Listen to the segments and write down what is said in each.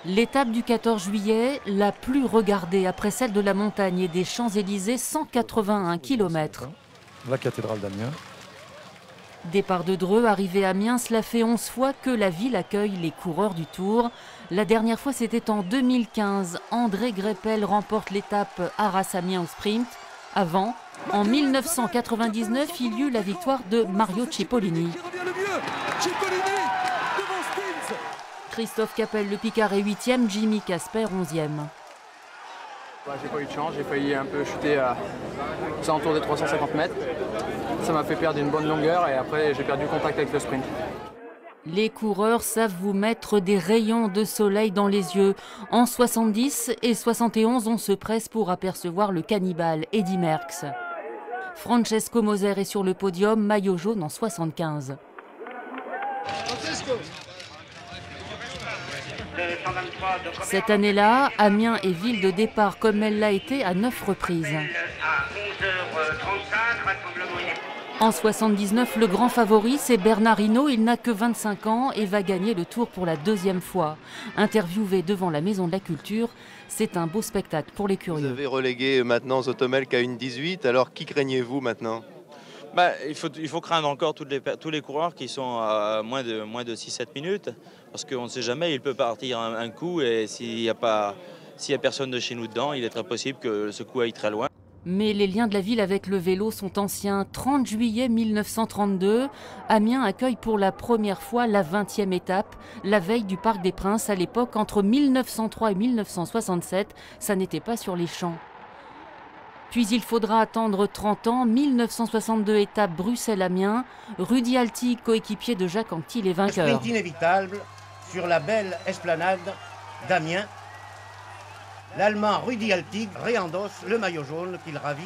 L'étape du 14 juillet, la plus regardée après celle de la montagne et des Champs-Élysées, 181 km. La cathédrale d'Amiens. Départ de Dreux, arrivée à Amiens, cela fait 11 fois que la ville accueille les coureurs du Tour. La dernière fois, c'était en 2015. André Greipel remporte l'étape Arras-Amiens au sprint. Avant, en 1999, il y eut la victoire de Mario Cipollini. Christophe Capel, le Picard, est 8e, Jimmy Casper, 11e. J'ai pas eu de chance, j'ai failli un peu chuter aux alentours des 350 mètres. Ça m'a fait perdre une bonne longueur et après j'ai perdu contact avec le sprint. Les coureurs savent vous mettre des rayons de soleil dans les yeux. En 70 et 71, on se presse pour apercevoir le cannibale Eddy Merckx. Francesco Moser est sur le podium, maillot jaune en 75. Cette année-là, Amiens est ville de départ comme elle l'a été à 9 reprises. En 79, le grand favori, c'est Bernard Hinault. Il n'a que 25 ans et va gagner le Tour pour la deuxième fois. Interviewé devant la Maison de la Culture, c'est un beau spectacle pour les curieux. Vous avez relégué maintenant Zotomel qui a une 18, alors qui craignez-vous maintenant ? Il faut craindre encore tous les coureurs qui sont à moins de 6-7 minutes, parce qu'on ne sait jamais, il peut partir un coup et s'il y a personne de chez nous dedans, il est très possible que ce coup aille très loin. Mais les liens de la ville avec le vélo sont anciens. 30 juillet 1932, Amiens accueille pour la première fois la 20e étape, la veille du Parc des Princes. À l'époque, entre 1903 et 1967, ça n'était pas sur les champs. Puis il faudra attendre 30 ans, 1962 étape Bruxelles-Amiens. Rudy Altig, coéquipier de Jacques Anquetil, est vainqueur. Sprint inévitable sur la belle esplanade d'Amiens. L'Allemand Rudy Altig réendosse le maillot jaune qu'il ravit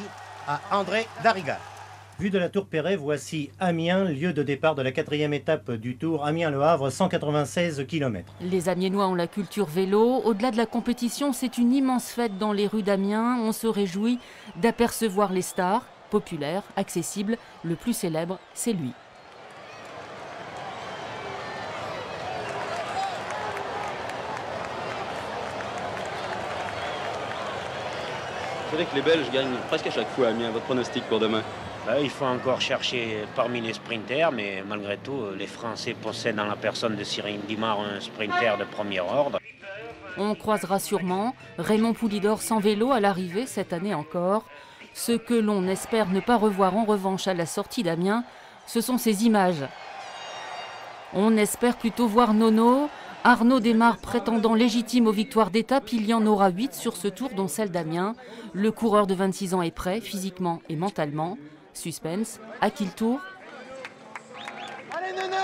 à André Darriga. Vue de la Tour Perret, voici Amiens, lieu de départ de la 4e étape du Tour. Amiens-Le Havre, 196 km. Les Amiénois ont la culture vélo. Au-delà de la compétition, c'est une immense fête dans les rues d'Amiens. On se réjouit d'apercevoir les stars, populaires, accessibles. Le plus célèbre, c'est lui. C'est vrai que les Belges gagnent presque à chaque fois, Amiens. Votre pronostic pour demain? Il faut encore chercher parmi les sprinters, mais malgré tout, les Français possèdent en la personne de Cyril Guimard un sprinter de premier ordre. On croisera sûrement Raymond Poulidor sans vélo à l'arrivée cette année encore. Ce que l'on espère ne pas revoir en revanche à la sortie d'Amiens, ce sont ces images. On espère plutôt voir Nono. Arnaud démarre prétendant légitime aux victoires d'étape. Il y en aura 8 sur ce Tour, dont celle d'Amiens. Le coureur de 26 ans est prêt, physiquement et mentalement. Suspense, à qui le tour? Allez Nono!